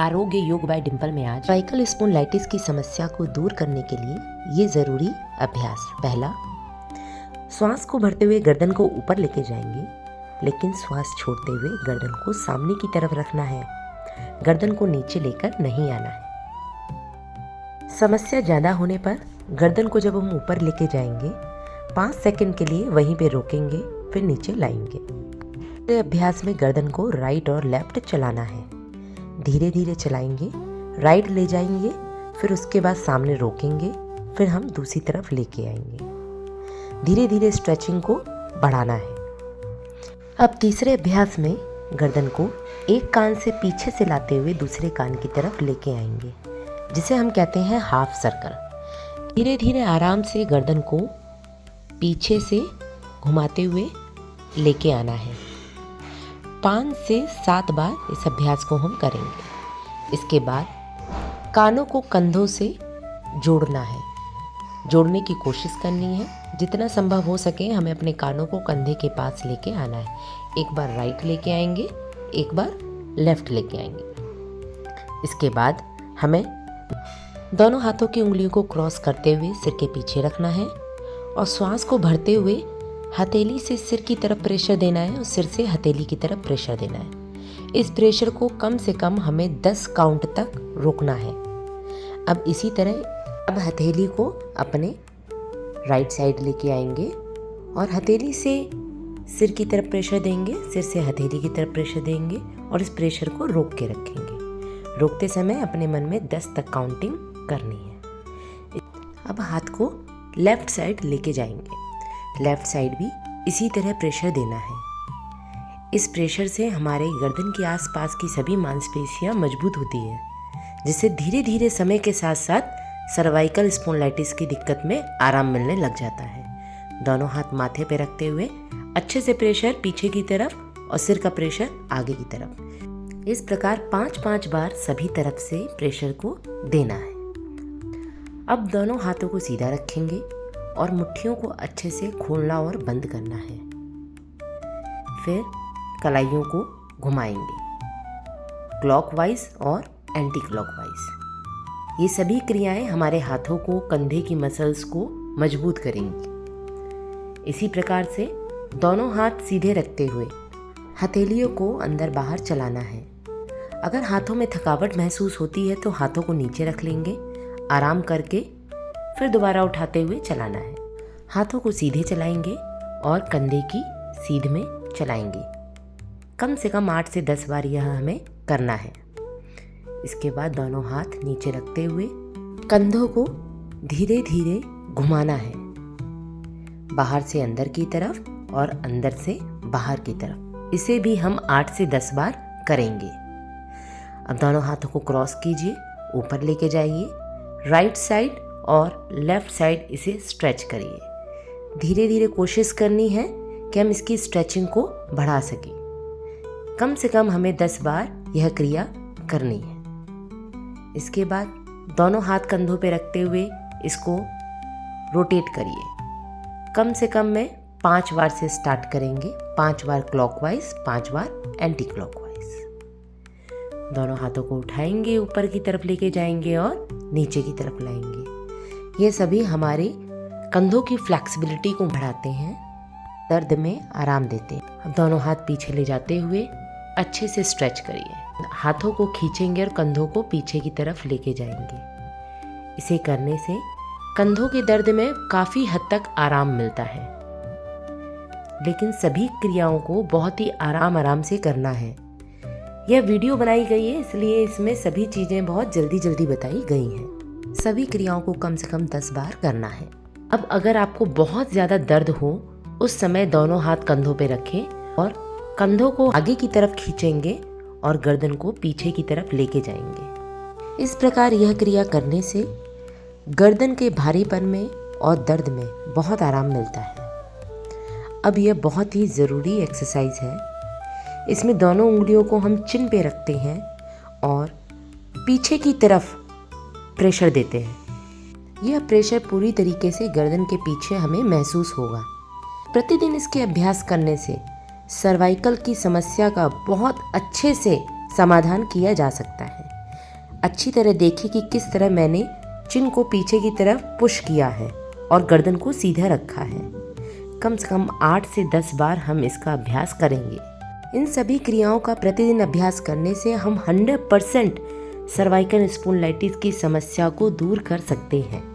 आरोग्य योग बाय डिंपल में आज सर्वाइकल स्पॉन्डिलाइटिस की समस्या को दूर करने के लिए ये ज़रूरी अभ्यास। पहला, श्वास को भरते हुए गर्दन को ऊपर लेके जाएंगे, लेकिन श्वास छोड़ते हुए गर्दन को सामने की तरफ रखना है। गर्दन को नीचे लेकर नहीं आना है। समस्या ज़्यादा होने पर गर्दन को जब हम ऊपर लेके जाएंगे 5 सेकंड के लिए वहीं पे रोकेंगे, फिर नीचे लाएंगे। अभ्यास में गर्दन को राइट और लेफ्ट चलाना है। धीरे धीरे चलाएंगे, राइट ले जाएंगे, फिर उसके बाद सामने रोकेंगे, फिर हम दूसरी तरफ लेके आएंगे। धीरे धीरे स्ट्रेचिंग को बढ़ाना है। अब तीसरे अभ्यास में गर्दन को एक कान से पीछे से लाते हुए दूसरे कान की तरफ लेके आएंगे, जिसे हम कहते हैं हाफ सर्कल। धीरे धीरे आराम से गर्दन को पीछे से घुमाते हुए लेके आना है। 5 से 7 बार इस अभ्यास को हम करेंगे। इसके बाद कानों को कंधों से जोड़ना है, जोड़ने की कोशिश करनी है। जितना संभव हो सके हमें अपने कानों को कंधे के पास लेके आना है। एक बार राइट लेके आएंगे, एक बार लेफ्ट लेके आएंगे। इसके बाद हमें दोनों हाथों की उंगलियों को क्रॉस करते हुए सिर के पीछे रखना है और श्वास को भरते हुए हथेली से सिर की तरफ प्रेशर देना है और सिर से हथेली की तरफ प्रेशर देना है। इस प्रेशर को कम से कम हमें 10 काउंट तक रोकना है। अब इसी तरह हथेली को अपने राइट साइड लेके आएंगे और हथेली से सिर की तरफ प्रेशर देंगे, सिर से हथेली की तरफ प्रेशर देंगे और इस प्रेशर को रोक के रखेंगे। रोकते समय अपने मन में 10 तक काउंटिंग करनी है। अब हाथ को लेफ्ट साइड लेके जाएंगे। लेफ्ट साइड भी इसी तरह प्रेशर देना है। इस प्रेशर से हमारे गर्दन के आसपास की सभी मांसपेशियां मजबूत होती हैं, जिससे धीरे धीरे समय के साथ साथ सर्वाइकल स्पॉन्डिलाइटिस की दिक्कत में आराम मिलने लग जाता है। दोनों हाथ माथे पे रखते हुए अच्छे से प्रेशर पीछे की तरफ और सिर का प्रेशर आगे की तरफ। इस प्रकार 5-5 बार सभी तरफ से प्रेशर को देना है। अब दोनों हाथों को सीधा रखेंगे और मुट्ठियों को अच्छे से खोलना और बंद करना है। फिर कलाइयों को घुमाएंगे क्लॉकवाइज और एंटी क्लॉकवाइज। ये सभी क्रियाएं हमारे हाथों को, कंधे की मसल्स को मजबूत करेंगी। इसी प्रकार से दोनों हाथ सीधे रखते हुए हथेलियों को अंदर बाहर चलाना है। अगर हाथों में थकावट महसूस होती है तो हाथों को नीचे रख लेंगे, आराम करके फिर दोबारा उठाते हुए चलाना है। हाथों को सीधे चलाएंगे और कंधे की सीध में चलाएंगे। कम से कम 8 से 10 बार यह हमें करना है। इसके बाद दोनों हाथ नीचे रखते हुए कंधों को धीरे धीरे घुमाना है, बाहर से अंदर की तरफ और अंदर से बाहर की तरफ। इसे भी हम 8 से 10 बार करेंगे। अब दोनों हाथों को क्रॉस कीजिए, ऊपर लेके जाइए, राइट साइड और लेफ्ट साइड इसे स्ट्रेच करिए। धीरे धीरे कोशिश करनी है कि हम इसकी स्ट्रेचिंग को बढ़ा सकें। कम से कम हमें 10 बार यह क्रिया करनी है। इसके बाद दोनों हाथ कंधों पे रखते हुए इसको रोटेट करिए। कम से कम में 5 बार से स्टार्ट करेंगे। 5 बार क्लॉकवाइज, 5 बार एंटी क्लॉकवाइज। दोनों हाथों को उठाएंगे, ऊपर की तरफ लेके जाएंगे और नीचे की तरफ लाएंगे। ये सभी हमारे कंधों की फ्लेक्सिबिलिटी को बढ़ाते हैं, दर्द में आराम देते हैं। अब दोनों हाथ पीछे ले जाते हुए अच्छे से स्ट्रेच करिए। हाथों को खींचेंगे और कंधों को पीछे की तरफ लेके जाएंगे। इसे करने से कंधों के दर्द में काफ़ी हद तक आराम मिलता है, लेकिन सभी क्रियाओं को बहुत ही आराम से करना है। यह वीडियो बनाई गई है इसलिए इसमें सभी चीज़ें बहुत जल्दी जल्दी बताई गई हैं। सभी क्रियाओं को कम से कम 10 बार करना है। अब अगर आपको बहुत ज़्यादा दर्द हो उस समय दोनों हाथ कंधों पे रखें और कंधों को आगे की तरफ खींचेंगे और गर्दन को पीछे की तरफ लेके जाएंगे। इस प्रकार यह क्रिया करने से गर्दन के भारीपन में और दर्द में बहुत आराम मिलता है। अब यह बहुत ही ज़रूरी एक्सरसाइज है। इसमें दोनों उंगलियों को हम चिन पे रखते हैं और पीछे की तरफ प्रेशर देते हैं। यह प्रेशर पूरी तरीके से गर्दन के पीछे हमें महसूस होगा। प्रतिदिन इसके अभ्यास करने से सर्वाइकल की समस्या का बहुत अच्छे से समाधान किया जा सकता है। अच्छी तरह देखिए कि किस तरह मैंने चिन को पीछे की तरफ पुश किया है और गर्दन को सीधा रखा है। कम से कम 8 से 10 बार हम इसका अभ्यास करेंगे। इन सभी क्रियाओं का प्रतिदिन अभ्यास करने से हम 100% सर्वाइकल स्पॉन्डिलाइटिस की समस्या को दूर कर सकते हैं।